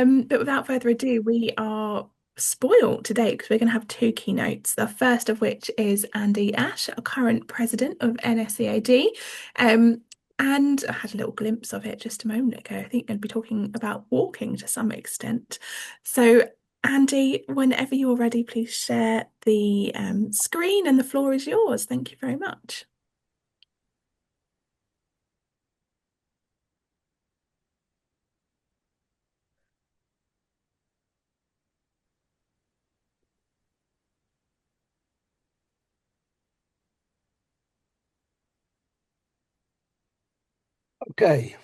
But without further ado, we are spoiled today because we're going to have two keynotes. The first of which is Andy Ash, our current president of NSEAD. Um, and I had a little glimpse of it just a moment ago. I think going to be talking about walking to some extent. So, Andy, whenever you're ready, please share the screen and the floor is yours. Thank you very much. Okay.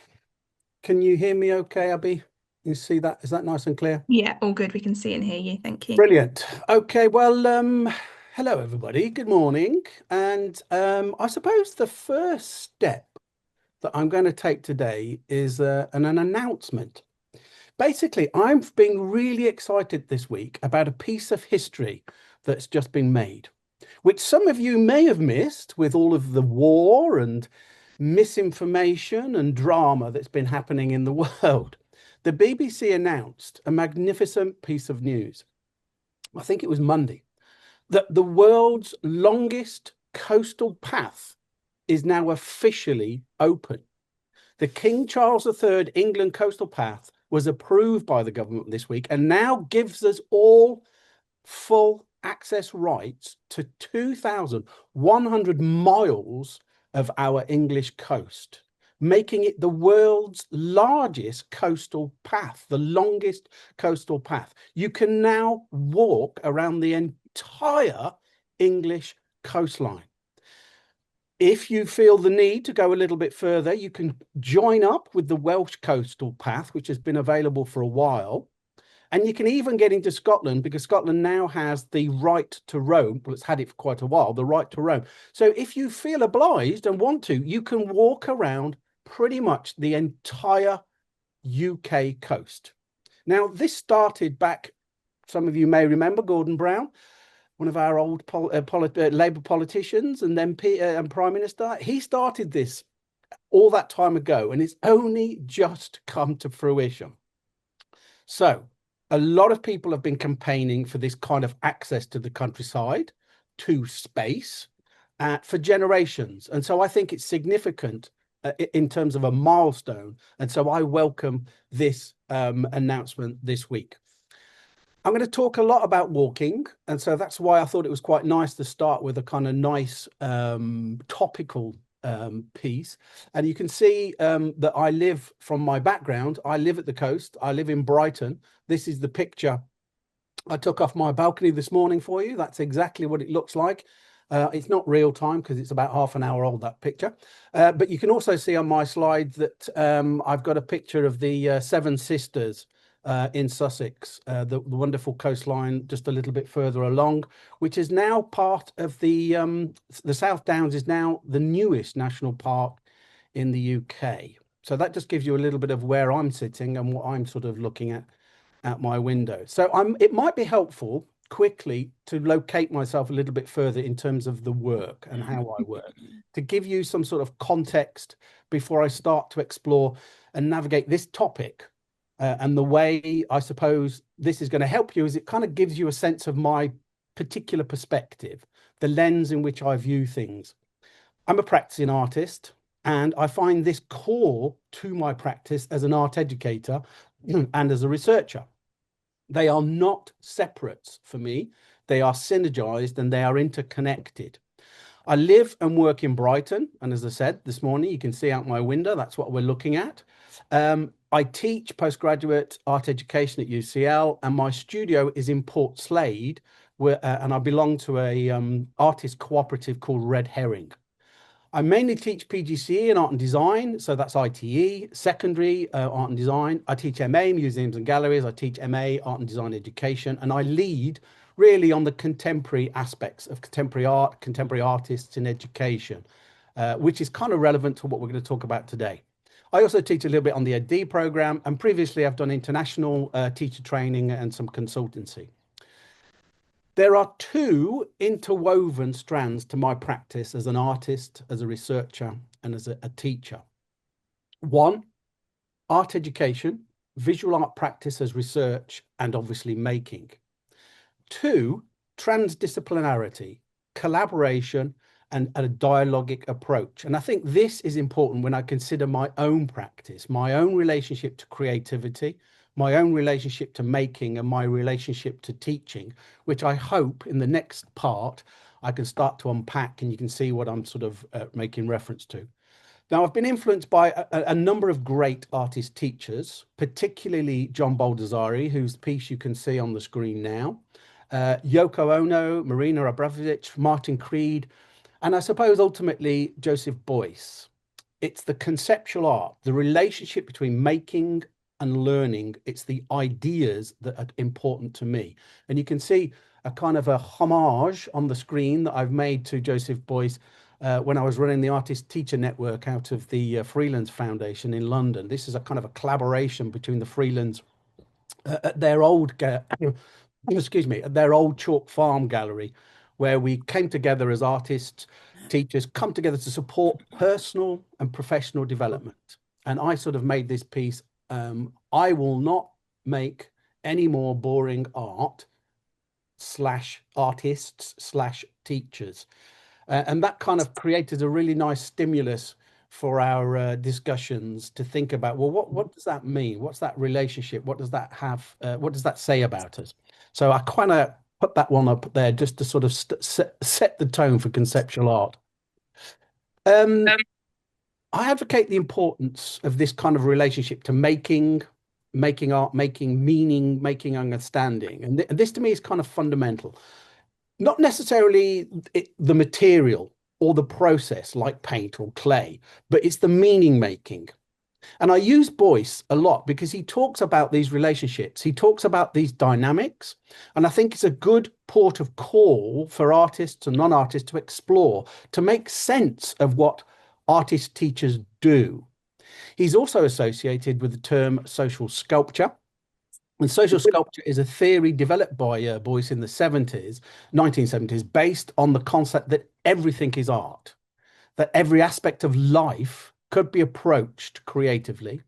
Can you hear me okay, Abby? You see that? Is that nice and clear? Yeah, all good. We can see and hear you. Thank you. Brilliant. Okay, well, hello everybody. Good morning. And I suppose the first step that I'm going to take today is an announcement. Basically, I've been really excited this week about a piece of history that's just been made, which some of you may have missed with all of the war and misinformation and drama that's been happening in the world. The BBC announced a magnificent piece of news. I think it was Monday, that the world's longest coastal path is now officially open. The King Charles III England Coastal Path was approved by the government this week and now gives us all full access rights to 2,100 miles of our English coast, making it the world's largest coastal path, the longest coastal path. You can now walk around the entire English coastline. If you feel the need to go a little bit further, you can join up with the Welsh Coastal Path, which has been available for a while. And you can even get into Scotland because Scotland now has the right to roam. Well, it's had it for quite a while, the right to roam. So if you feel obliged and want to, you can walk around pretty much the entire UK coast. Now, this started back, some of you may remember Gordon Brown, one of our old Labour politicians and MP and Prime Minister. He started this all that time ago, and it's only just come to fruition. So a lot of people have been campaigning for this kind of access to the countryside, to space, for generations. And so I think it's significant in terms of a milestone. And so I welcome this announcement this week. I'm going to talk a lot about walking, and so that's why I thought it was quite nice to start with a kind of nice topical piece. And you can see that I live, from my background, I live at the coast. I live in Brighton. This is the picture I took off my balcony this morning for you. That's exactly what it looks like. It's not real time because it's about half an hour old, that picture. But you can also see on my slide that I've got a picture of the Seven Sisters in Sussex, the wonderful coastline just a little bit further along, which is now part of the South Downs is now the newest national park in the UK. So that just gives you a little bit of where I'm sitting and what I'm sort of looking at my window. So it might be helpful quickly to locate myself a little bit further in terms of the work and how I work, to give you some sort of context before I start to explore and navigate this topic. And the way I suppose this is going to help you is it kind of gives you a sense of my particular perspective, the lens in which I view things. I'm a practicing artist, and I find this core to my practice as an art educator and as a researcher. They are not separate for me. They are synergized and they are interconnected. I live and work in Brighton. And as I said this morning, you can see out my window, that's what we're looking at. I teach postgraduate art education at UCL, and my studio is in Portslade, and I belong to a artist cooperative called Red Herring. I mainly teach PGCE in art and design, so that's ITE, secondary art and design. I teach MA, museums and galleries. I teach MA, art and design education, and I lead really on the contemporary aspects of contemporary art, contemporary artists in education, which is kind of relevant to what we're going to talk about today. I also teach a little bit on the ED program, and previously I've done international teacher training and some consultancy. There are two interwoven strands to my practice as an artist, as a researcher, and as a teacher. One, art education, visual art practice as research, and obviously making. Two, transdisciplinarity, collaboration, and a dialogic approach. And I think this is important when I consider my own practice, my own relationship to creativity, my own relationship to making, and my relationship to teaching, which I hope in the next part I can start to unpack and you can see what I'm sort of making reference to. Now, I've been influenced by a number of great artist teachers, particularly John Baldessari, whose piece you can see on the screen now, Yoko Ono, Marina Abramovich, Martin Creed, and I suppose ultimately Joseph Beuys. It's the conceptual art, the relationship between making and learning. It's the ideas that are important to me. And you can see a kind of a homage on the screen that I've made to Joseph Beuys when I was running the Artist Teacher Network out of the Freelands Foundation in London. This is a kind of a collaboration between the Freelands at their old, excuse me, at their old Chalk Farm gallery, where we came together as artists, teachers, come together to support personal and professional development. And I sort of made this piece. I will not make any more boring art slash artists slash teachers. And that kind of created a really nice stimulus for our discussions to think about, well, what does that mean? What's that relationship? What does that have? What does that say about us? So I kind of put that one up there just to sort of set the tone for conceptual art. I advocate the importance of this kind of relationship to making art, making meaning, making understanding. And this to me is kind of fundamental. Not necessarily the material or the process like paint or clay, but it's the meaning making. And I use Beuys a lot because he talks about these relationships. He talks about these dynamics. And I think it's a good port of call for artists and non-artists to explore, to make sense of what artist teachers do. He's also associated with the term social sculpture. And social sculpture is a theory developed by Beuys in the 1970s, based on the concept that everything is art, that every aspect of life could be approached creatively.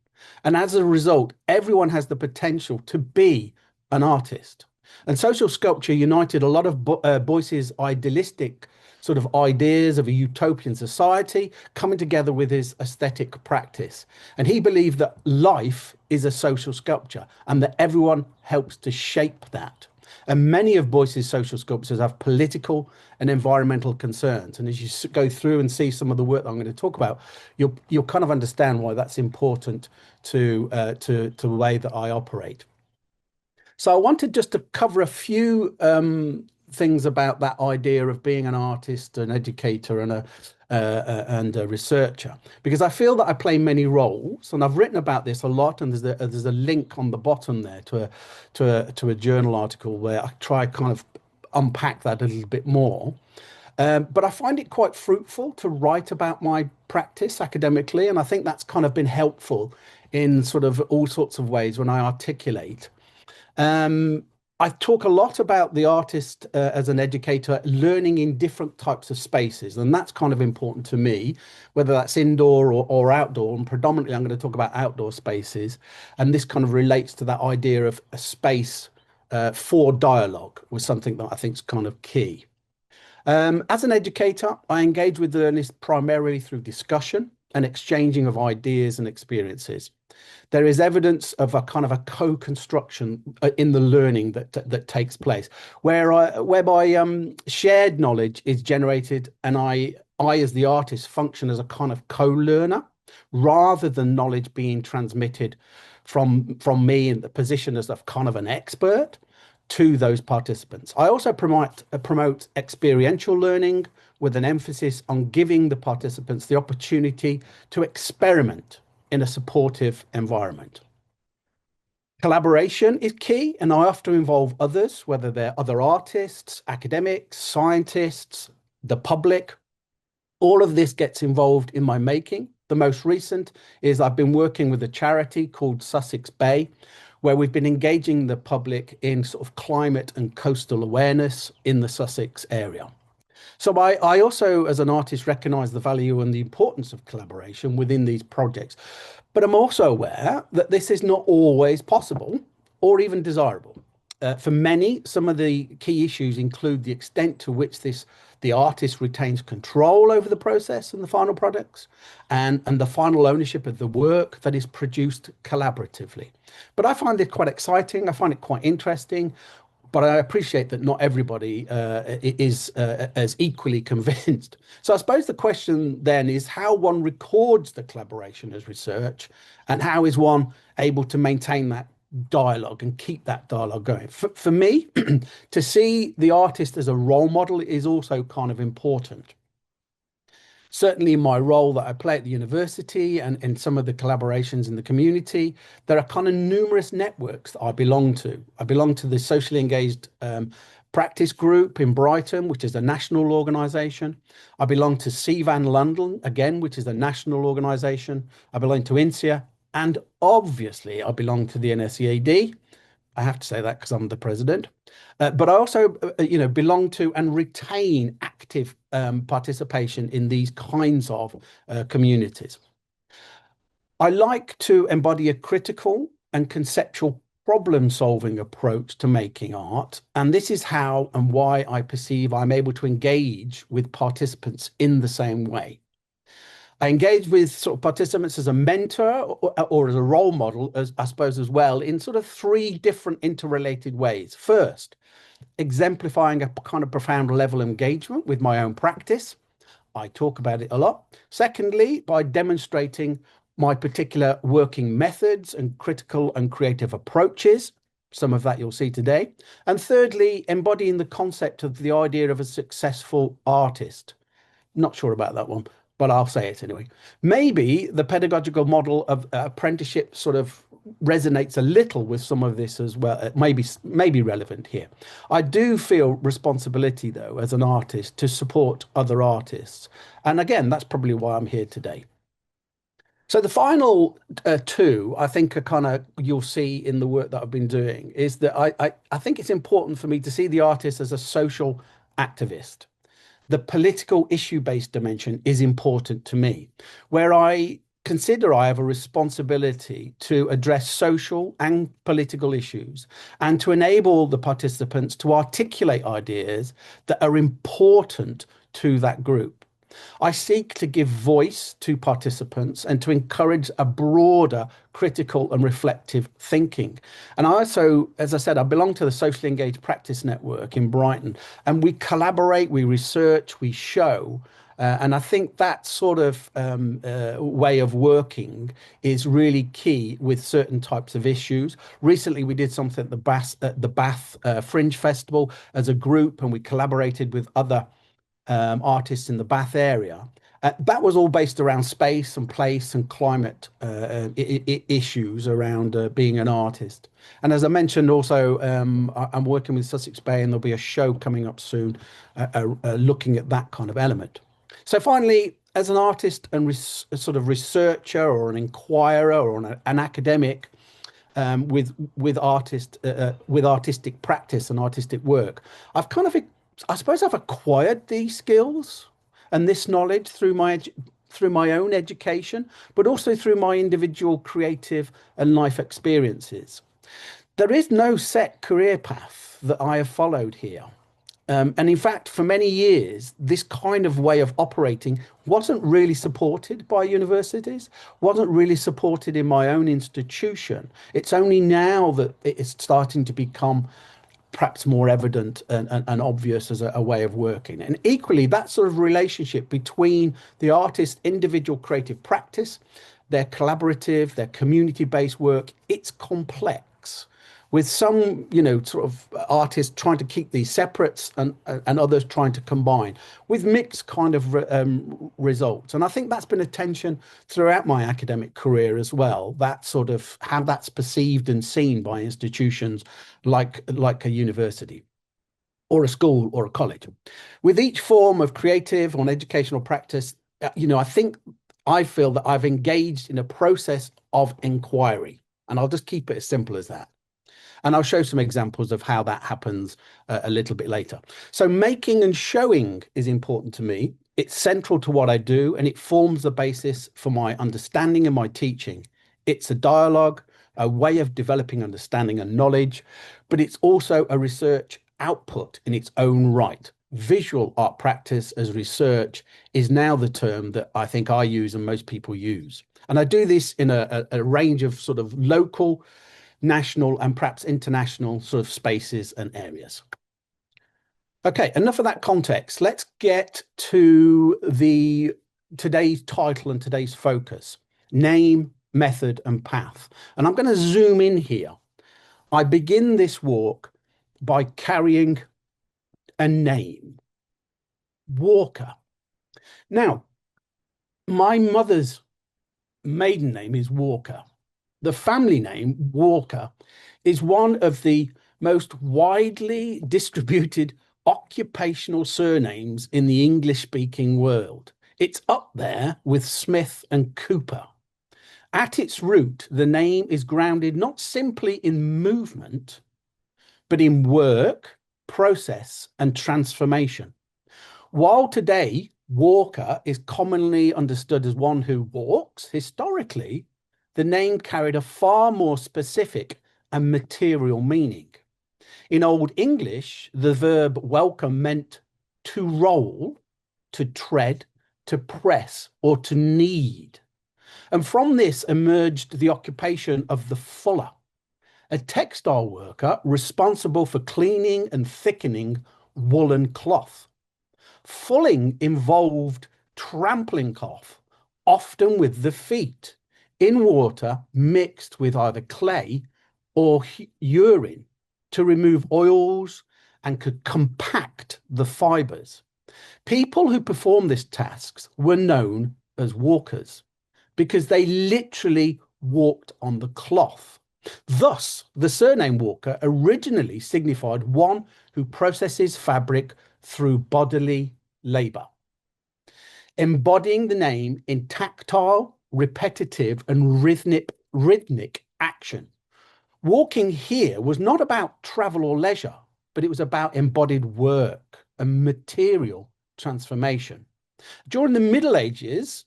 And as a result, everyone has the potential to be an artist. And social sculpture united a lot of Beuys's idealistic sort of ideas of a utopian society coming together with his aesthetic practice. And he believed that life is a social sculpture and that everyone helps to shape that. And many of Beuys's social sculptures have political and environmental concerns. And as you go through and see some of the work that I'm going to talk about, you'll kind of understand why that's important to the way that I operate. So I wanted just to cover a few things about that idea of being an artist, an educator, and a researcher, because I feel that I play many roles, and I've written about this a lot. And there's a link on the bottom there to a journal article where I try kind of unpack that a little bit more. But I find it quite fruitful to write about my practice academically, and I think that's kind of been helpful in sort of all sorts of ways when I articulate. I talk a lot about the artist as an educator learning in different types of spaces, and that's kind of important to me, whether that's indoor or outdoor. And predominantly, I'm going to talk about outdoor spaces, and this kind of relates to that idea of a space for dialogue, was something that I think is kind of key. As an educator, I engage with learners primarily through discussion and exchanging of ideas and experiences. There is evidence of a kind of a co-construction in the learning that takes place, whereby shared knowledge is generated, and I as the artist function as a kind of co-learner, rather than knowledge being transmitted from me in the position as a kind of an expert to those participants. I also promote experiential learning with an emphasis on giving the participants the opportunity to experiment in a supportive environment. Collaboration is key, and I have to involve others, whether they're other artists, academics, scientists, the public. All of this gets involved in my making. The most recent is I've been working with a charity called Sussex Bay, where we've been engaging the public in sort of climate and coastal awareness in the Sussex area. So I also, as an artist, recognize the value and the importance of collaboration within these projects. But I'm also aware that this is not always possible or even desirable. For many, some of the key issues include the extent to which the artist retains control over the process and the final products, and the final ownership of the work that is produced collaboratively. But I find it quite exciting. I find it quite interesting, but I appreciate that not everybody is as equally convinced. So I suppose the question then is how one records the collaboration as research, and how is one able to maintain that dialogue and keep that dialogue going. For me, to see the artist as a role model is also kind of important. Certainly in my role that I play at the university and in some of the collaborations in the community, there are kind of numerous networks that I belong to. I belong to the socially engaged practice group in Brighton, which is a national organisation. I belong to CVAN London, again, which is a national organisation. I belong to InSEA, and obviously I belong to the NSEAD. I have to say that because I'm the president. But I also, belong to and retain active participation in these kinds of communities. I like to embody a critical and conceptual problem-solving approach to making art, and this is how and why I perceive I'm able to engage with participants in the same way. I engage with sort of participants as a mentor or as a role model, as I suppose as well, in sort of three different interrelated ways. First, exemplifying a kind of profound level of engagement with my own practice. I talk about it a lot. Secondly, by demonstrating my particular working methods and critical and creative approaches. Some of that you'll see today. And thirdly, embodying the concept of the idea of a successful artist. Not sure about that one, but I'll say it anyway. Maybe the pedagogical model of apprenticeship sort of resonates a little with some of this as well. It may be relevant here. I do feel responsibility, though, as an artist to support other artists. And again, that's probably why I'm here today. So the final two, I think, are kind of you'll see in the work that I've been doing is that I think it's important for me to see the artist as a social activist. The political issue-based dimension is important to me, where I consider I have a responsibility to address social and political issues and to enable the participants to articulate ideas that are important to that group. I seek to give voice to participants and to encourage a broader critical and reflective thinking. And I also, as I said, I belong to the Socially Engaged Practice Network in Brighton, and we collaborate, we research, we show. And I think that sort of way of working is really key with certain types of issues. Recently, we did something at the Bath Fringe Festival as a group, and we collaborated with other artists in the Bath area. That was all based around space and place and climate issues around being an artist. And as I mentioned, also, I'm working with Sussex Bay, and there'll be a show coming up soon looking at that kind of element. So finally, as an artist and sort of researcher or an inquirer or an academic with artistic practice and artistic work, I suppose I've acquired these skills and this knowledge through my own education, but also through my individual creative and life experiences. There is no set career path that I have followed here. And in fact, for many years, this kind of way of operating wasn't really supported by universities, wasn't really supported in my own institution. It's only now that it is starting to become perhaps more evident and obvious as a way of working. And equally, that sort of relationship between the artist's individual creative practice, their collaborative, their community-based work, it's complex. With some, sort of artists trying to keep these separate and others trying to combine with mixed kind of results. And I think that's been a tension throughout my academic career as well, that sort of how that's perceived and seen by institutions like a university or a school or a college. With each form of creative or educational practice, I feel that I've engaged in a process of inquiry. And I'll just keep it as simple as that. And I'll show some examples of how that happens a little bit later. So making and showing is important to me. It's central to what I do, and it forms the basis for my understanding and my teaching. It's a dialogue, a way of developing understanding and knowledge, but it's also a research output in its own right. Visual art practice as research is now the term that I think I use and most people use. And I do this in a range of sort of local, national, and perhaps international sort of spaces and areas. Okay, enough of that context. Let's get to today's title and today's focus: name, method, and path. And I'm going to zoom in here. I begin this walk by carrying a name, Walker. Now, my mother's maiden name is Walker. The family name, Walker, is one of the most widely distributed occupational surnames in the English-speaking world. It's up there with Smith and Cooper. At its root, the name is grounded not simply in movement, but in work, process, and transformation. While today, walker is commonly understood as one who walks, historically, the name carried a far more specific and material meaning. In Old English, the verb welcome meant to roll, to tread, to press, or to knead. And from this emerged the occupation of the fuller, a textile worker responsible for cleaning and thickening woolen cloth. Fulling involved trampling cloth, often with the feet, in water mixed with either clay or urine to remove oils and could compact the fibers. People who performed these tasks were known as walkers because they literally walked on the cloth. Thus, the surname Walker originally signified one who processes fabric through bodily labor, embodying the name in tactile, repetitive, and rhythmic action. Walking here was not about travel or leisure, but it was about embodied work and material transformation. During the Middle Ages,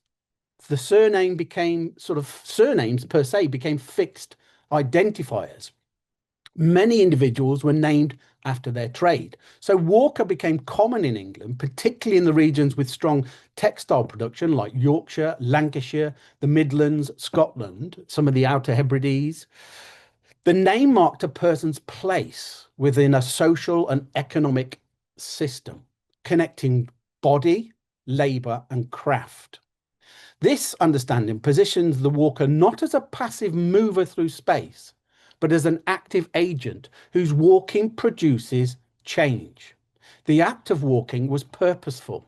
the surname became surnames per se became fixed identifiers. Many individuals were named after their trade. So Walker became common in England, particularly in the regions with strong textile production like Yorkshire, Lancashire, the Midlands, Scotland, some of the Outer Hebrides. The name marked a person's place within a social and economic system, connecting body, labour, and craft. This understanding positions the walker not as a passive mover through space, but as an active agent whose walking produces change. The act of walking was purposeful,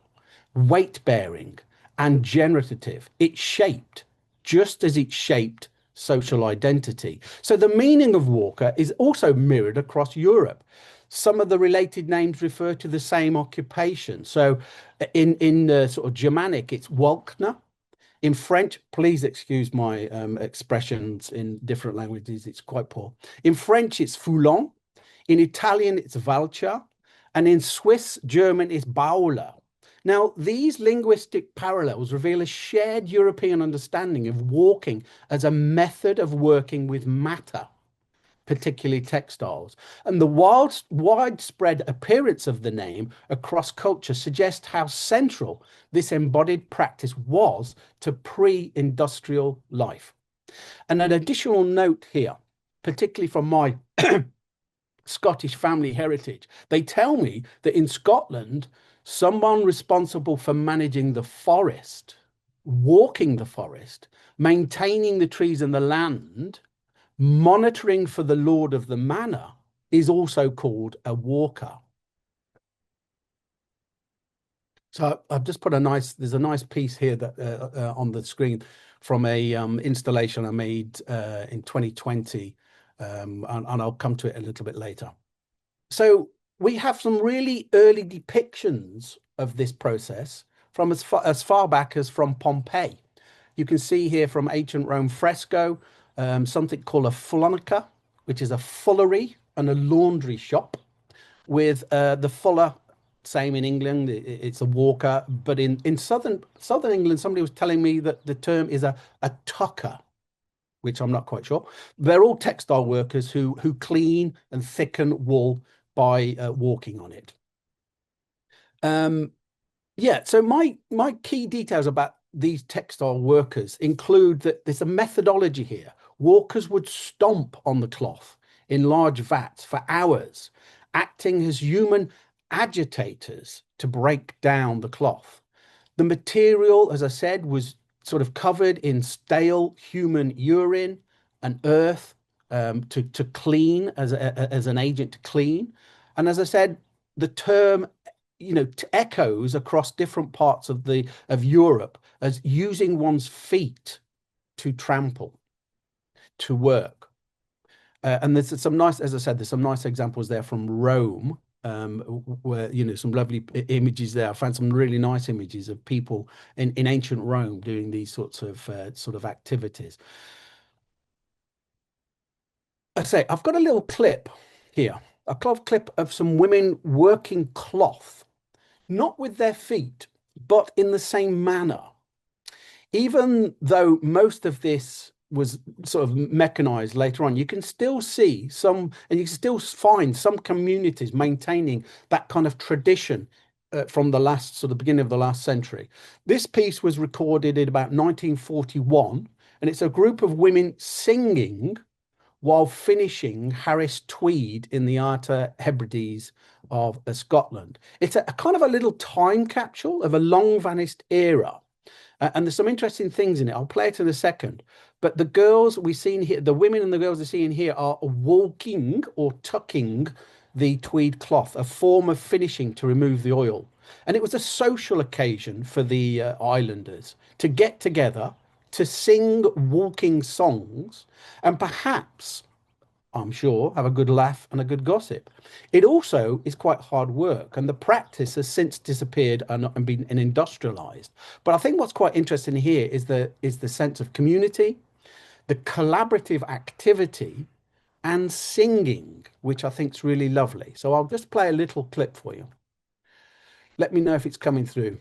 weight-bearing, and generative. It shaped, just as it shaped social identity. So the meaning of walker is also mirrored across Europe. Some of the related names refer to the same occupation. So in sort of Germanic, it's Walkner. In French, please excuse my expressions in different languages, it's quite poor. In French, it's Foulon. In Italian, it's Valcha. And in Swiss German, it's Bauler. Now, these linguistic parallels reveal a shared European understanding of walking as a method of working with matter, particularly textiles. And the widespread appearance of the name across culture suggests how central this embodied practice was to pre-industrial life. And an additional note here, particularly from my Scottish family heritage, they tell me that in Scotland, someone responsible for managing the forest, walking the forest, maintaining the trees and the land, monitoring for the lord of the manor is also called a walker. So I've just put there's a nice piece here that on the screen from a installation I made in 2020, and I'll come to it a little bit later. So we have some really early depictions of this process from as far back as from Pompeii. You can see here from ancient Rome fresco, something called a flonica, which is a fullery, and a laundry shop with the fuller, same in England, it's a walker, but in southern England, somebody was telling me that the term is a tucker, which I'm not quite sure. They're all textile workers who clean and thicken wool by walking on it. Yeah, so my key details about these textile workers include that there's a methodology here. Walkers would stomp on the cloth in large vats for hours, acting as human agitators to break down the cloth. The material, as I said, was sort of covered in stale human urine and earth to clean as an agent to clean. And as I said, the term echoes across different parts of Europe as using one's feet to trample, to work. And there's some nice, as I said, there's some nice examples there from Rome, where some lovely images there. I found some really nice images of people in ancient Rome doing these sorts of activities. I say I've got a little clip here, a clip of some women working cloth, not with their feet, but in the same manner. Even though most of this was sort of mechanized later on, you can still see some, and you can still find some communities maintaining that kind of tradition from the beginning of the last century. This piece was recorded in about 1941, and it's a group of women singing while finishing Harris tweed in the Outer Hebrides of Scotland. It's a kind of a little time capsule of a long vanished era. And there's some interesting things in it. I'll play it in a second. But the girls we see in here, the women and the girls we see in here are walking or tucking the tweed cloth, a form of finishing to remove the oil. And it was a social occasion for the islanders to get together, to sing walking songs, and perhaps, I'm sure, have a good laugh and a good gossip. It also is quite hard work, and the practice has since disappeared and been industrialized. But I think what's quite interesting here is the sense of community, the collaborative activity, and singing, which I think is really lovely. So I'll just play a little clip for you. Let me know if it's coming through.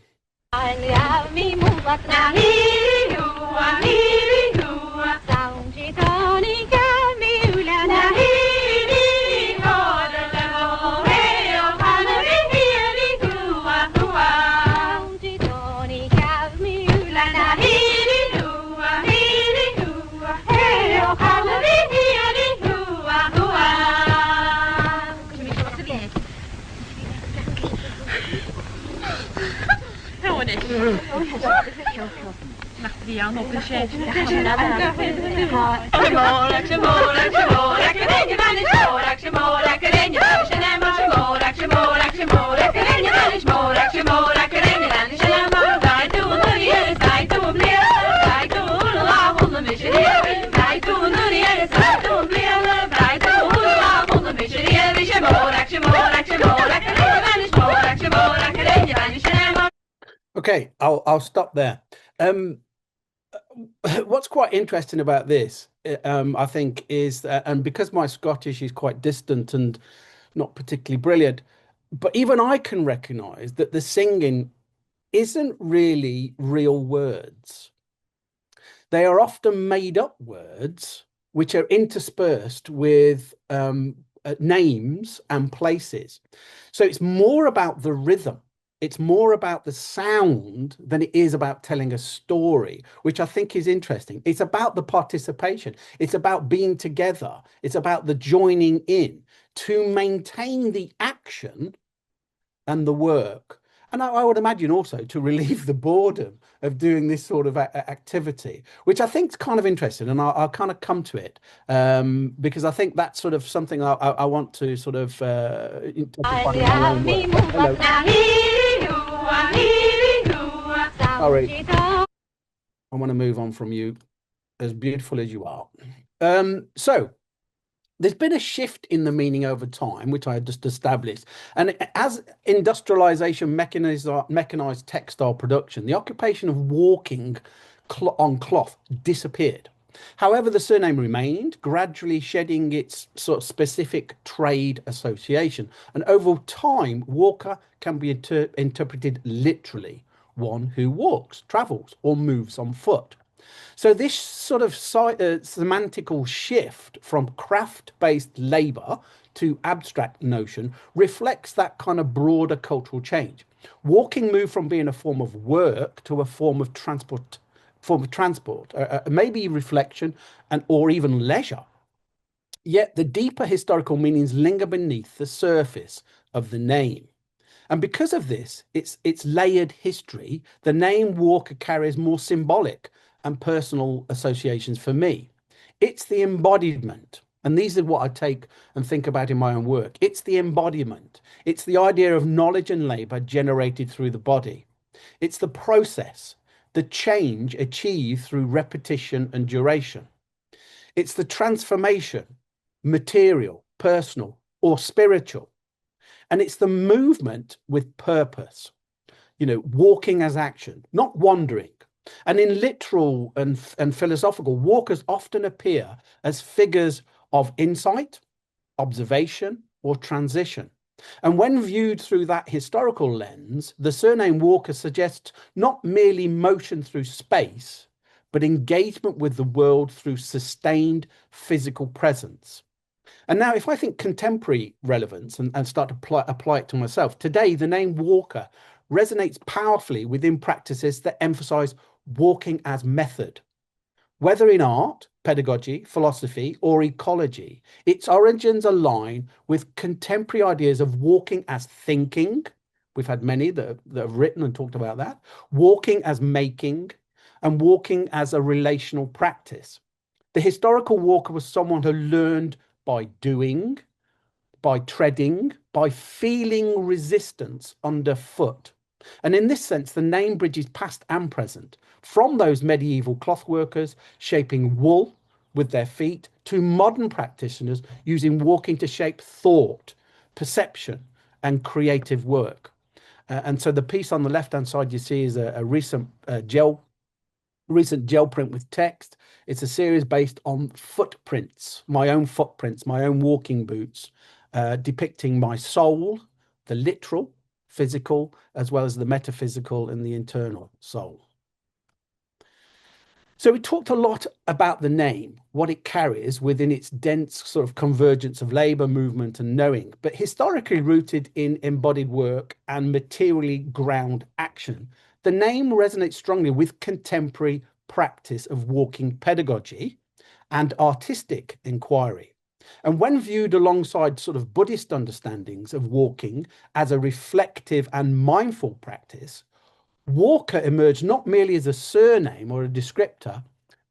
Okay, I'll stop there. What's quite interesting about this, I think, is that, and because my Scottish is quite distant and not particularly brilliant, but even I can recognize that the singing isn't really real words. They are often made up words which are interspersed with names and places. So it's more about the rhythm. It's more about the sound than it is about telling a story, which I think is interesting. It's about the participation. It's about being together. It's about the joining in to maintain the action and the work. And I would imagine also to relieve the boredom of doing this sort of activity, which I think is kind of interesting. And I'll kind of come to it because I think that's sort of something I want to sort of interpret in my own way. Sorry, I want to move on from you, as beautiful as you are. So there's been a shift in the meaning over time, which I just established. And as industrialization mechanized textile production, the occupation of walking on cloth disappeared. However, the surname remained, gradually shedding its sort of specific trade association. And over time, walker can be interpreted literally, one who walks, travels, or moves on foot. So this sort of semantical shift from craft-based labor to abstract notion reflects that kind of broader cultural change. Walking moved from being a form of work to a form of transport, maybe reflection and or even leisure. Yet the deeper historical meanings linger beneath the surface of the name. And because of this, its layered history, the name Walker carries more symbolic and personal associations for me. It's the embodiment. And these are what I take and think about in my own work. It's the embodiment. It's the idea of knowledge and labor generated through the body. It's the process, the change achieved through repetition and duration. It's the transformation, material, personal, or spiritual. And it's the movement with purpose, walking as action, not wandering. And in literal and philosophical, walkers often appear as figures of insight, observation, or transition. And when viewed through that historical lens, the surname Walker suggests not merely motion through space, but engagement with the world through sustained physical presence. And now, if I think contemporary relevance and start to apply it to myself, today the name Walker resonates powerfully within practices that emphasize walking as method. Whether in art, pedagogy, philosophy, or ecology, its origins align with contemporary ideas of walking as thinking. We've had many that have written and talked about that. Walking as making, and walking as a relational practice. The historical walker was someone who learned by doing, by treading, by feeling resistance underfoot. And in this sense, the name bridges past and present, from those medieval cloth workers shaping wool with their feet to modern practitioners using walking to shape thought, perception, and creative work. And so the piece on the left-hand side you see is a recent gel print with text. It's a series based on footprints, my own walking boots, depicting my soul, the literal, physical, as well as the metaphysical and the internal soul. So we talked a lot about the name, what it carries within its dense sort of convergence of labor, movement, and knowing, but historically rooted in embodied work and materially ground action. The name resonates strongly with contemporary practice of walking pedagogy and artistic inquiry. And when viewed alongside sort of Buddhist understandings of walking as a reflective and mindful practice, Walker emerged not merely as a surname or a descriptor,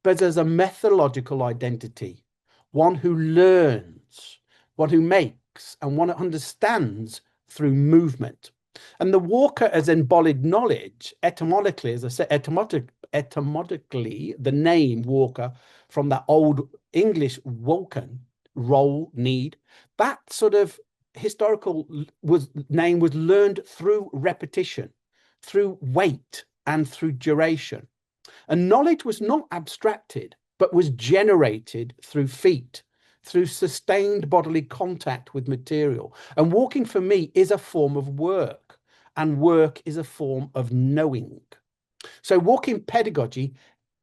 but as a methodological identity, one who learns, one who makes, and one who understands through movement. And the Walker as embodied knowledge, etymologically, as I said, etymologically, the name Walker from that old English Vulcan, role, need, that sort of historical name was learned through repetition, through weight, and through duration. And knowledge was not abstracted, but was generated through feet, through sustained bodily contact with material. And walking for me is a form of work, and work is a form of knowing. So walking pedagogy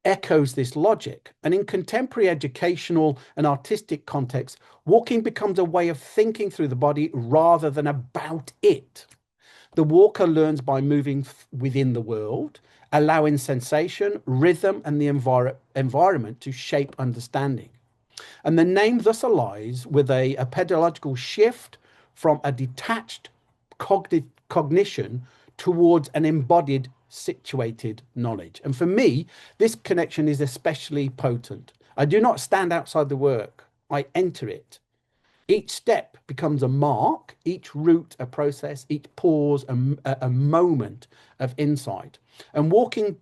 echoes this logic. And in contemporary educational and artistic contexts, walking becomes a way of thinking through the body rather than about it. The walker learns by moving within the world, allowing sensation, rhythm, and the environment to shape understanding. And the name thus aligns with a pedagogical shift from a detached cognition towards an embodied, situated knowledge. And for me, this connection is especially potent. I do not stand outside the work, I enter it. Each step becomes a mark, each route a process, each pause a moment of insight. And walking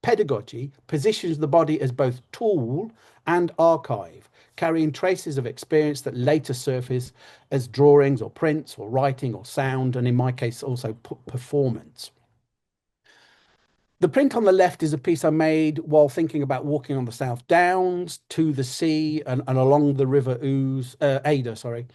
pedagogy positions the body as both tool and archive, carrying traces of experience that later surface as drawings or prints or writing or sound, and in my case, also performance. The print on the left is a piece I made while thinking about walking on the South Downs to the sea and along the River Ada, sorry,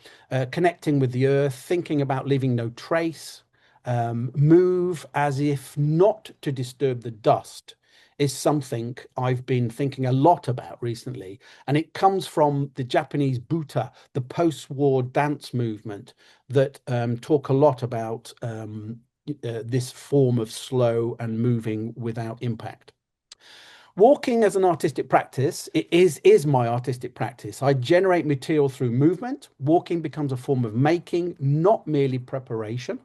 connecting with the earth, thinking about leaving no trace, move as if not to disturb the dust is something I've been thinking a lot about recently. And it comes from the Japanese Buta, the post-war dance movement that talk a lot about this form of slow and moving without impact. Walking as an artistic practice, it is my artistic practice. I generate material through movement. Walking becomes a form of making, not merely preparation.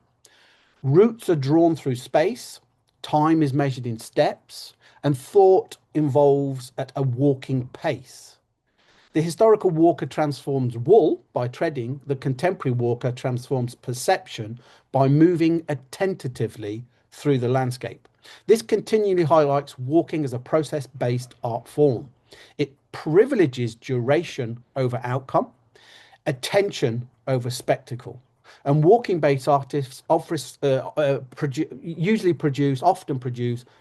Routes are drawn through space. Time is measured in steps, and thought involves at a walking pace. The historical walker transforms wool by treading. The contemporary walker transforms perception by moving attentively through the landscape. This continually highlights walking as a process-based art form. It privileges duration over outcome, attention over spectacle. And walking-based artists often produce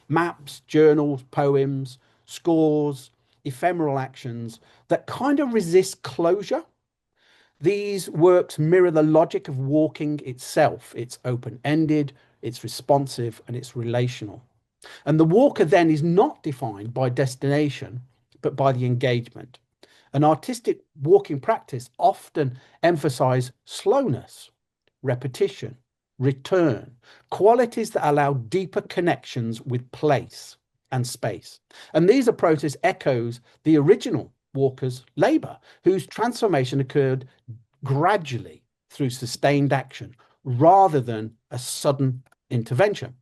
maps, journals, poems, scores, ephemeral actions that kind of resist closure. These works mirror the logic of walking itself. It's open-ended, it's responsive, and it's relational. And the walker then is not defined by destination, but by the engagement. An artistic walking practice often emphasize slowness, repetition, return, qualities that allow deeper connections with place and space. And these approaches echoes the original walker's labor, whose transformation occurred gradually through sustained action rather than a sudden intervention.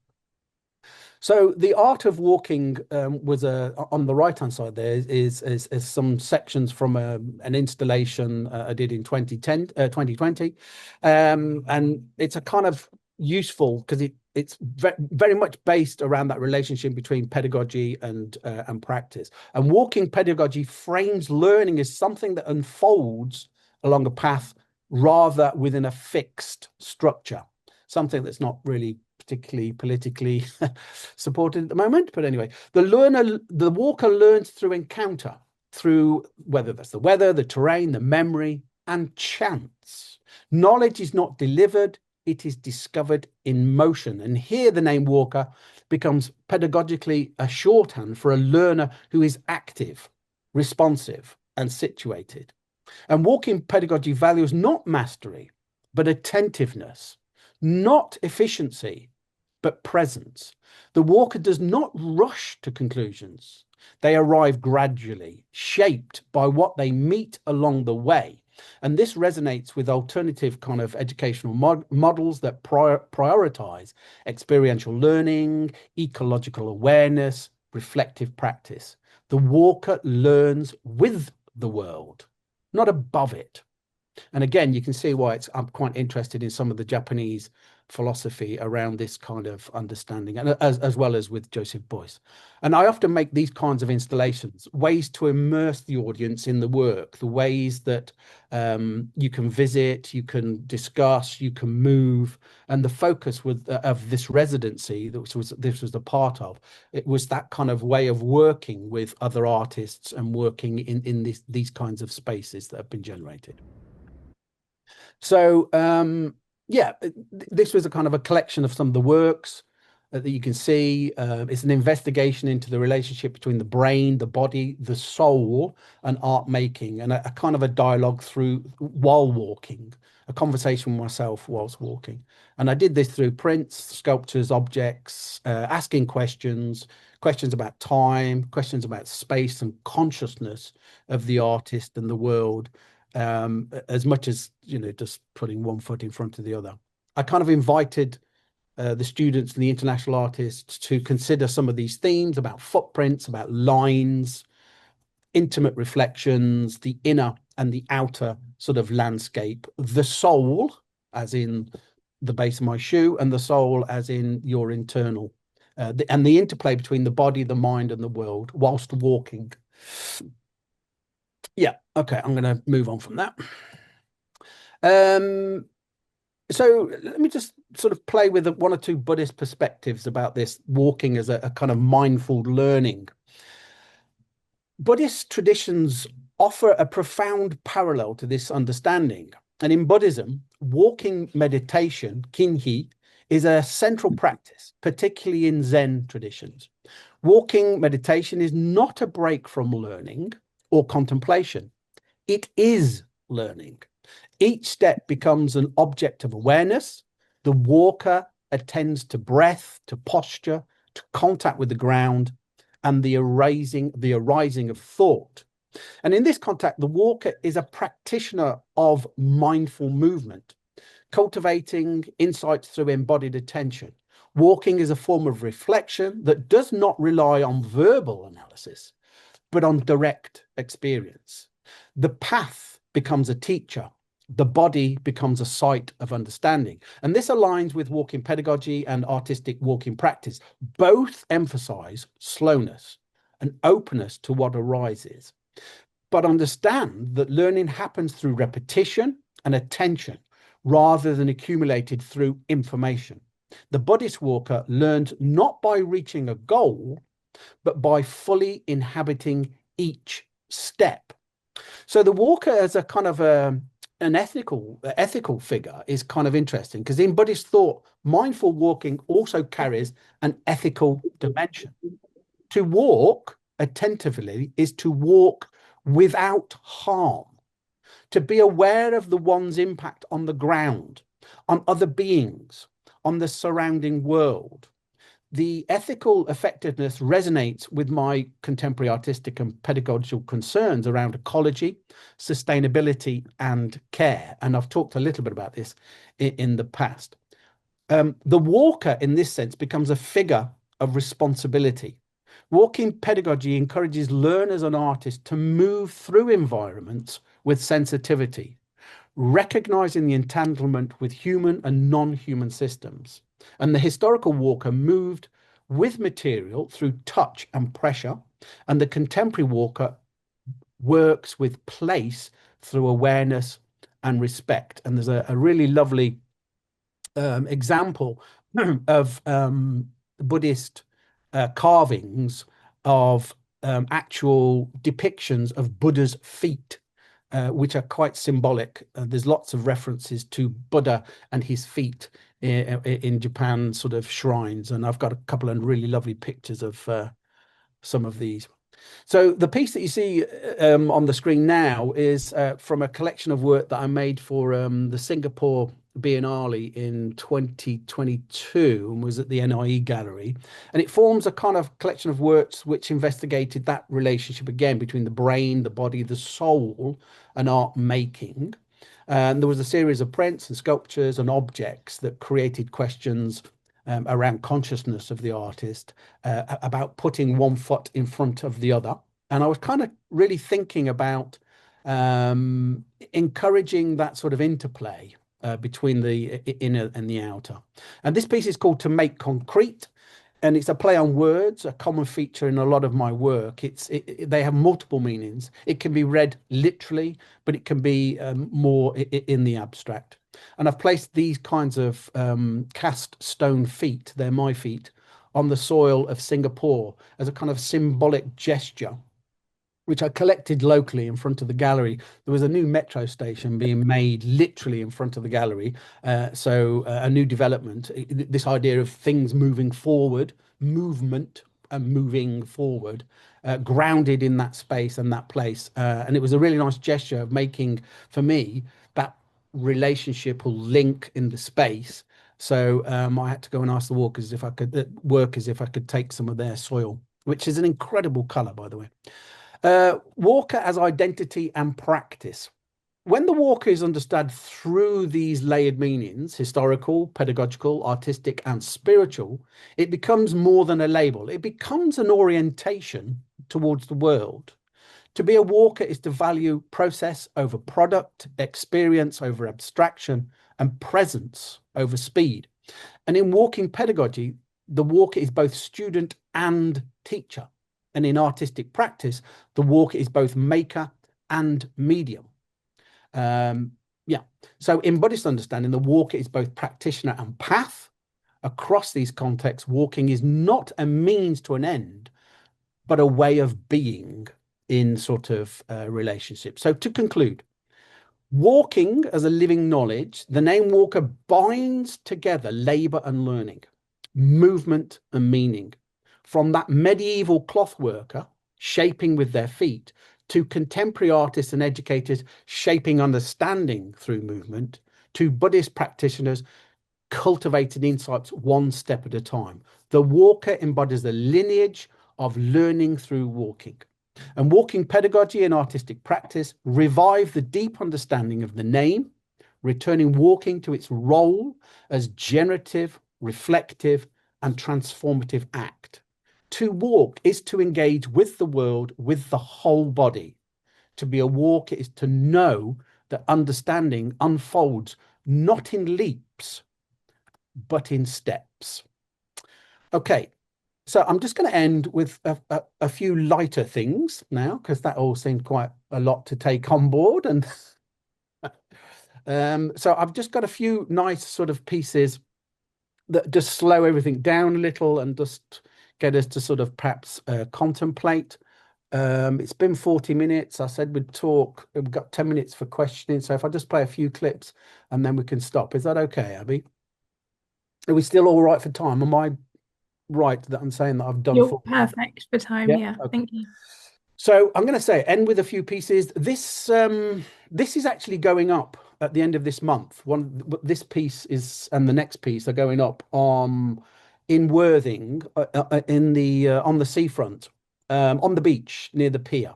So the art of walking was on the right hand side there is some sections from an installation I did in 2020, and it's a kind of useful because it's very much based around that relationship between pedagogy and practice. And walking pedagogy frames learning as something that unfolds along a path rather within a fixed structure, something that's not really particularly politically supported at the moment. But anyway, the walker learns through encounter, through whether that's the weather, the terrain, the memory, and chance. Knowledge is not delivered, it is discovered in motion. And here the name walker becomes pedagogically a shorthand for a learner who is active, responsive, and situated. And walking pedagogy values not mastery, but attentiveness, not efficiency, but presence. The walker does not rush to conclusions. They arrive gradually, shaped by what they meet along the way. And this resonates with alternative kind of educational models that prioritize experiential learning, ecological awareness, reflective practice. The walker learns with the world, not above it. And again, you can see why I'm quite interested in some of the Japanese philosophy around this kind of understanding, and as well as with Joseph Beuys. And I often make these kinds of installations, ways to immerse the audience in the work, the ways that you can visit, you can discuss, you can move. And the focus of this residency, this was a part of, it was that kind of way of working with other artists and working in these kinds of spaces that have been generated. So yeah, this was a kind of a collection of some of the works that you can see. It's an investigation into the relationship between the brain, the body, the soul, and art making, and a kind of a dialogue through while walking, a conversation with myself whilst walking. And I did this through prints, sculptures, objects, asking questions about time, questions about space and consciousness of the artist and the world, as much as, just putting one foot in front of the other. I kind of invited the students and the international artists to consider some of these themes about footprints, about lines, intimate reflections, the inner and the outer sort of landscape, the soul, as in the base of my shoe, and the soul as in your internal, and the interplay between the body, the mind, and the world whilst walking. Yeah, okay, I'm going to move on from that. So let me just sort of play with one or two Buddhist perspectives about this walking as a kind of mindful learning. Buddhist traditions offer a profound parallel to this understanding. And in Buddhism, walking meditation, kinhi, is a central practice, particularly in Zen traditions. Walking meditation is not a break from learning or contemplation, it is learning. Each step becomes an object of awareness. The walker attends to breath, to posture, to contact with the ground, and the arising of thought. And in this contact, the walker is a practitioner of mindful movement, cultivating insights through embodied attention. Walking is a form of reflection that does not rely on verbal analysis, but on direct experience. The path becomes a teacher. The body becomes a site of understanding. And this aligns with walking pedagogy and artistic walking practice. Both emphasize slowness and openness to what arises, but understand that learning happens through repetition and attention rather than accumulated through information. The Buddhist walker learns not by reaching a goal, but by fully inhabiting each step. So the walker as a kind of an ethical figure is kind of interesting because in Buddhist thought, mindful walking also carries an ethical dimension. To walk attentively is to walk without harm, to be aware of the one's impact on the ground, on other beings, on the surrounding world. The ethical effectiveness resonates with my contemporary artistic and pedagogical concerns around ecology, sustainability, and care. And I've talked a little bit about this in the past. The walker, in this sense, becomes a figure of responsibility. Walking pedagogy encourages learners and artists to move through environments with sensitivity, recognizing the entanglement with human and non-human systems. And the historical walker moved with material through touch and pressure, and the contemporary walker works with place through awareness and respect. And there's a really lovely example of Buddhist carvings of actual depictions of Buddha's feet, which are quite symbolic. There's lots of references to Buddha and his feet in Japan sort of shrines. And I've got a couple of really lovely pictures of some of these. So the piece that you see on the screen now is from a collection of work that I made for the Singapore Biennale in 2022 and was at the NIE Gallery. And it forms a kind of collection of works which investigated that relationship again between the brain, the body, the soul, and art making. And there was a series of prints and sculptures and objects that created questions around consciousness of the artist, about putting one foot in front of the other. And I was kind of really thinking about encouraging that sort of interplay between the inner and the outer. And this piece is called To Make Concrete. And it's a play on words, a common feature in a lot of my work. They have multiple meanings. It can be read literally, but it can be more in the abstract. And I've placed these kinds of cast stone feet, they're my feet, on the soil of Singapore as a kind of symbolic gesture, which I collected locally in front of the gallery. There was a new metro station being made literally in front of the gallery. So a new development, this idea of things moving forward, movement and moving forward, grounded in that space and that place. And it was a really nice gesture of making, for me, that relationship or link in the space. So I had to go and ask the workers if I could take some of their soil, which is an incredible color, by the way. Walker as identity and practice. When the walker is understood through these layered meanings, historical, pedagogical, artistic, and spiritual, it becomes more than a label. It becomes an orientation towards the world. To be a walker is to value process over product, experience over abstraction, and presence over speed. And in walking pedagogy, the walker is both student and teacher. And in artistic practice, the walker is both maker and medium. Yeah. So in Buddhist understanding, the walker is both practitioner and path. Across these contexts, walking is not a means to an end, but a way of being in sort of relationship. So to conclude, walking as a living knowledge, the name walker binds together labor and learning, movement and meaning. From that medieval cloth worker shaping with their feet to contemporary artists and educators shaping understanding through movement, to Buddhist practitioners cultivating insights one step at a time. The walker embodies the lineage of learning through walking. And walking pedagogy and artistic practice revive the deep understanding of the name, returning walking to its role as generative, reflective, and transformative act. To walk is to engage with the world with the whole body. To be a walker is to know that understanding unfolds not in leaps, but in steps. Okay, so I'm just going to end with a few lighter things now, because that all seemed quite a lot to take on board. And so I've just got a few nice sort of pieces that just slow everything down a little and just get us to sort of perhaps contemplate. It's been 40 minutes. I said we'd talk. We've got 10 minutes for questioning. So if I just play a few clips and then we can stop. Is that okay, Abby? Are we still all right for time? Am I right that I'm saying that I've done You're 40 minutes? perfect for time. Yeah. Yeah, Okay. thank you. So I'm going to say end with a few pieces. This is actually going up at the end of this month. This piece is, and the next piece are going up in Worthing, in the on the seafront, on the beach near the pier.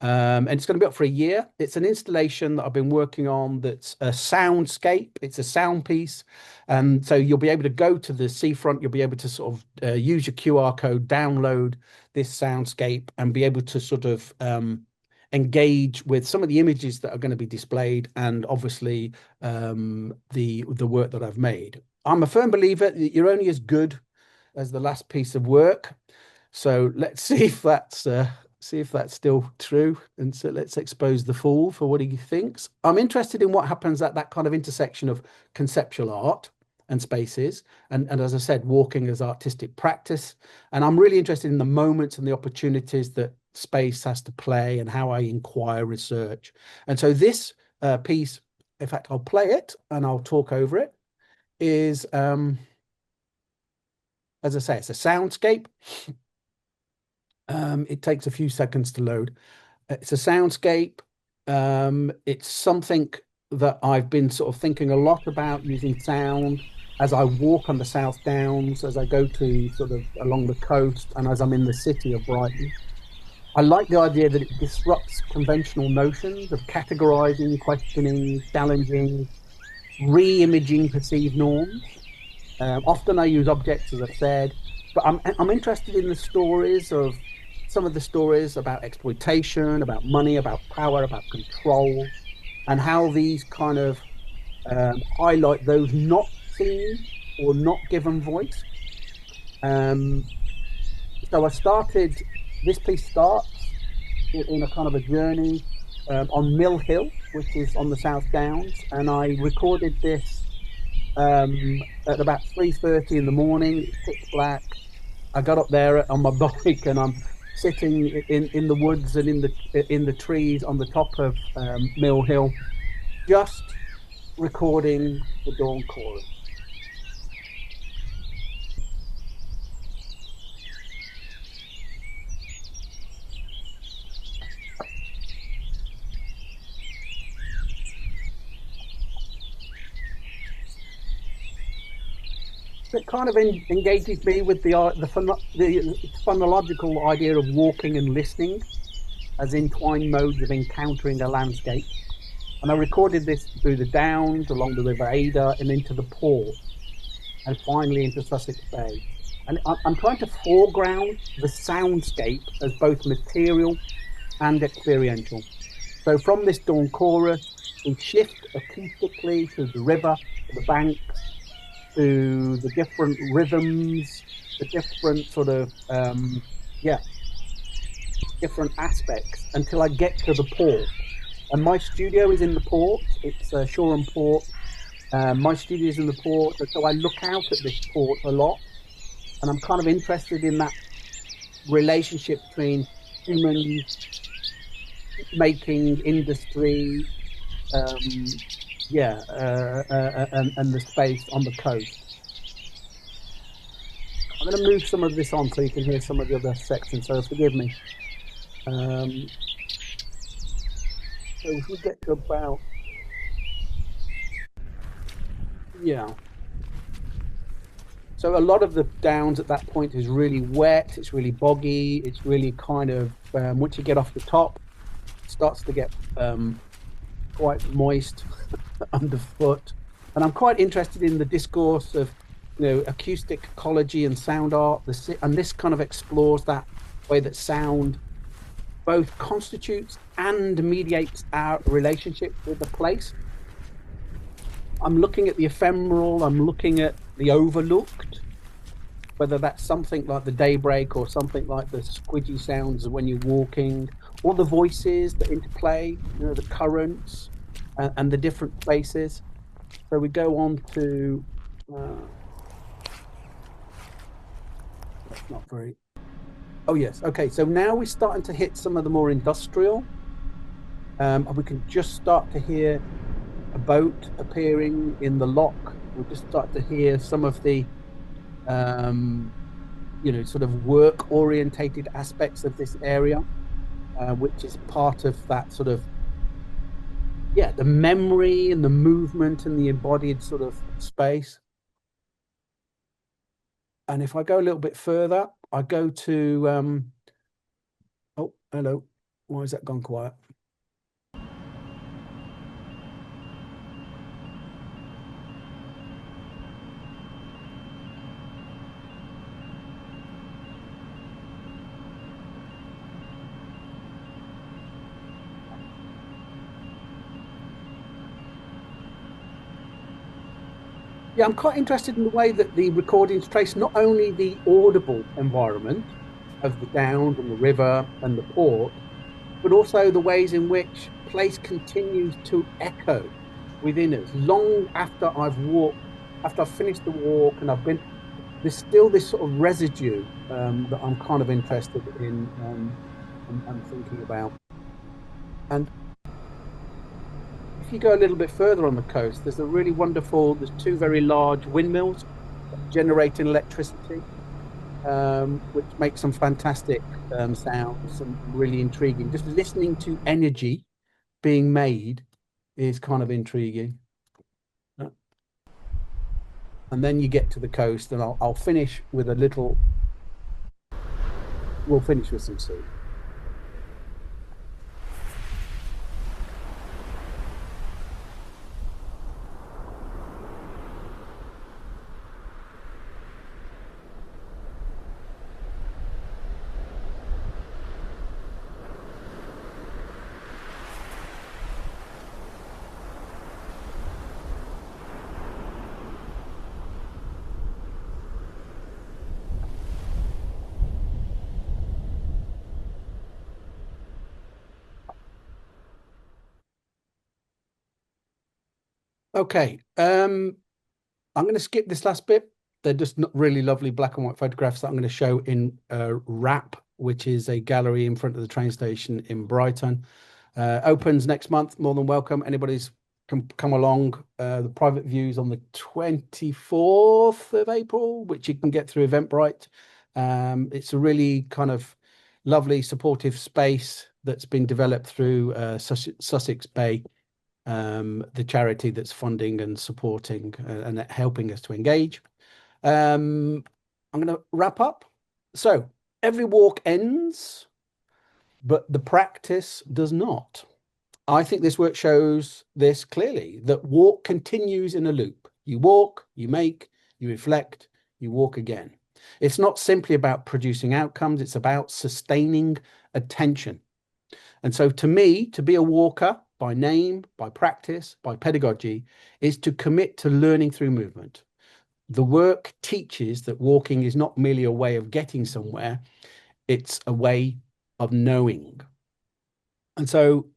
And it's going to be up for a year. It's an installation that I've been working on that's a soundscape. It's a sound piece. And so you'll be able to go to the seafront. You'll be able to sort of use your QR code, download this soundscape, and be able to sort of engage with some of the images that are going to be displayed, and obviously the work that I've made. I'm a firm believer that you're only as good as the last piece of work. So let's see if that's still true. And so let's expose the fool for what he thinks. I'm interested in what happens at that kind of intersection of conceptual art and spaces. And as I said, walking as artistic practice. And I'm really interested in the moments and the opportunities that space has to play and how I inquire research. And so this piece, in fact, I'll play it and I'll talk over it, is, as I say, it's a soundscape. It takes a few seconds to load. It's a soundscape. It's something that I've been sort of thinking a lot about using sound as I walk on the South Downs, as I go to sort of along the coast, and as I'm in the city of Brighton. I like the idea that it disrupts conventional notions of categorizing, questioning, challenging, re-imaging perceived norms. Often I use objects, as I've said, but I'm interested in the stories of some of the stories about exploitation, about money, about power, about control, and how these kind of highlight those not seen or not given voice. So this piece starts in a kind of a journey on Mill Hill, which is on the South Downs, and I recorded this at about 3:30 in the morning. It's pitch black. I got up there on my bike and I'm sitting in the woods and in the trees on the top of Mill Hill, just recording the dawn chorus. It kind of engages me with the phonological idea of walking and listening as entwined modes of encountering a landscape. And I recorded this through the Downs, along the River Ada, and into the port, and finally into Sussex Bay. And I'm trying to foreground the soundscape as both material and experiential. So from this dawn chorus, we shift acoustically to the river, to the banks, to the different rhythms, the different sort of, different aspects until I get to the port. And my studio is in the port. It's Shoreham Port. My studio is in the port, and so I look out at this port a lot, and I'm kind of interested in that relationship between humans making industry, um, yeah, and the space on the coast. I'm going to move some of this on so you can hear some of the other sections. So forgive me. Um, so if we get to about, yeah. So a lot of the downs at that point is really wet. It's really boggy. It's really kind of once you get off the top, it starts to get quite moist underfoot. And I'm quite interested in the discourse of, acoustic ecology and sound art. And this kind of explores that way that sound both constitutes and mediates our relationship with the place. I'm looking at the ephemeral. I'm looking at the overlooked, whether that's something like the daybreak or something like the squidgy sounds when you're walking, or the voices that interplay, the currents and the different places. So we go on to, that's not very, oh yes, okay. So now we're starting to hit some of the more industrial. And we can just start to hear a boat appearing in the lock. We'll just start to hear some of the, um, sort of work orientated aspects of this area, which is part of that sort of, yeah, the memory and the movement and the embodied sort of space. And if I go a little bit further, I go to, oh, hello. Why has that gone quiet? Yeah, I'm quite interested in the way that the recordings trace not only the audible environment of the downs and the river and the port, but also the ways in which place continues to echo within us long after I've walked, after I've finished the walk and I've been, there's still this sort of residue that I'm kind of interested in and thinking about. And if you go a little bit further on the coast, there's two very large windmills generating electricity, which make some fantastic sounds and really intriguing. Just listening to energy being made is kind of intriguing. And then you get to the coast, and I'll finish with a little. We'll finish with some sea. Okay. I'm going to skip this last bit. They're just not really lovely black and white photographs that I'm going to show in WRAP, which is a gallery in front of the train station in Brighton. Opens next month. More than welcome. Anybody's can come along. The private views on the 24th of April, which you can get through Eventbrite. It's a really kind of lovely, supportive space that's been developed through Sussex Bay, the charity that's funding and supporting and helping us to engage. I'm going to wrap up. So every walk ends, but the practice does not. I think this work shows this clearly, that walk continues in a loop. You walk, you make, you reflect, you walk again. It's not simply about producing outcomes, it's about sustaining attention. And so to me, to be a walker by name, by practice, by pedagogy, is to commit to learning through movement. The work teaches that walking is not merely a way of getting somewhere, it's a way of knowing. And so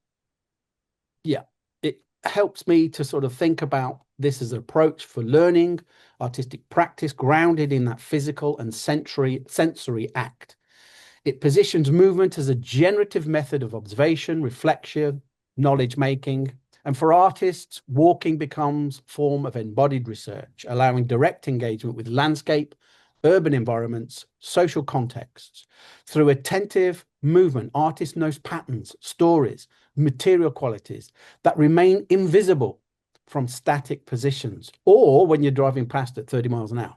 Yeah, it helps me to sort of think about this as an approach for learning, artistic practice grounded in that physical and sensory act. It positions movement as a generative method of observation, reflection, knowledge making. And for artists, walking becomes a form of embodied research, allowing direct engagement with landscape, urban environments, social contexts. Through attentive movement, artists knows patterns, stories, material qualities that remain invisible from static positions or when you're driving past at 30 miles an hour.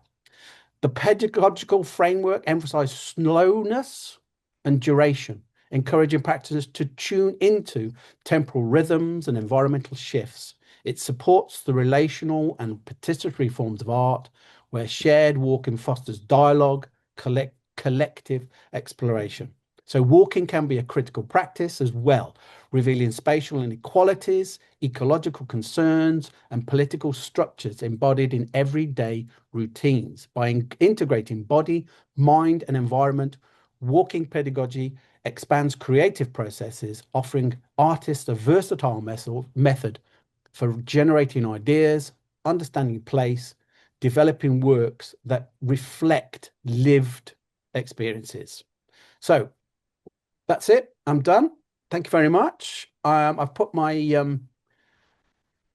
The pedagogical framework emphasizes slowness and duration, encouraging practitioners to tune into temporal rhythms and environmental shifts. It supports the relational and participatory forms of art, where shared walking fosters dialogue, collective exploration. So, walking can be a critical practice as well, revealing spatial inequalities, ecological concerns, and political structures embodied in everyday routines. By integrating body, mind, and environment, walking pedagogy expands creative processes, offering artists a versatile method for generating ideas, understanding place, developing works that reflect lived experiences. So that's it. I'm done. Thank you very much. I've put my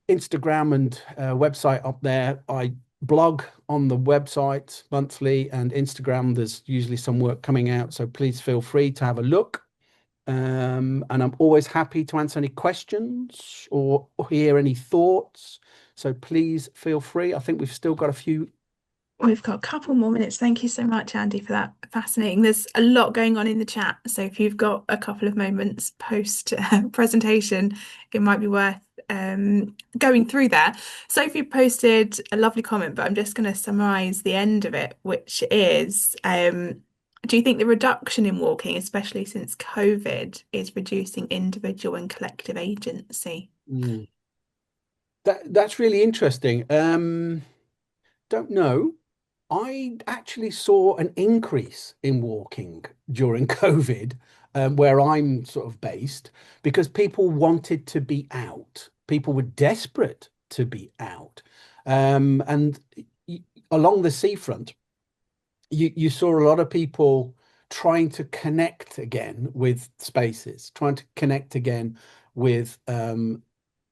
Instagram and website up there. I blog on the website monthly, and Instagram, there's usually some work coming out. So please feel free to have a look. And I'm always happy to answer any questions or hear any thoughts. So please feel free. I think we've still got a few. We've got a couple more minutes. Thank you so much, Andy, for that. Fascinating. There's a lot going on in the chat. So if you've got a couple of moments post presentation, it might be worth going through there. Sophie posted a lovely comment, but I'm just going to summarize the end of it, which is do you think the reduction in walking, especially since COVID, is reducing individual and collective agency? Mm, that's really interesting. Don't know. I actually saw an increase in walking during COVID, where I'm sort of based, because people wanted to be out. People were desperate to be out. And along the seafront, you saw a lot of people trying to connect again with spaces, trying to connect again with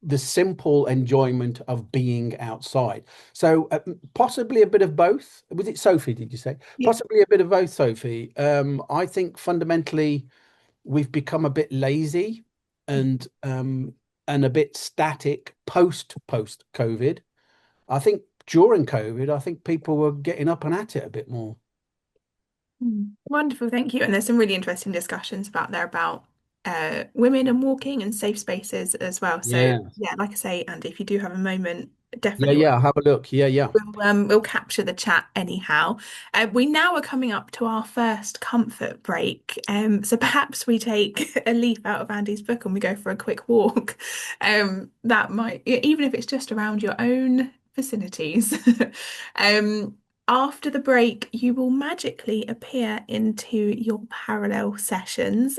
the simple enjoyment of being outside. So possibly a bit of both. Was it Sophie, did you say? Yeah. Possibly a bit of both, Sophie. I think fundamentally we've become a bit lazy and a bit static post COVID. I think during COVID, I think people were getting up and at it a bit more. Wonderful, thank you. And there's some really interesting discussions about women and walking and safe spaces as well. So Yeah. yeah, like I say, Andy, if you do have a moment, Yeah, definitely yeah, have a look. Yeah, yeah. we'll capture the chat anyhow. We now are coming up to our first comfort break. So perhaps we take a leaf out of Andy's book and we go for a quick walk. That might, even if it's just around your own vicinities. Um, After the break, you will magically appear into your parallel sessions.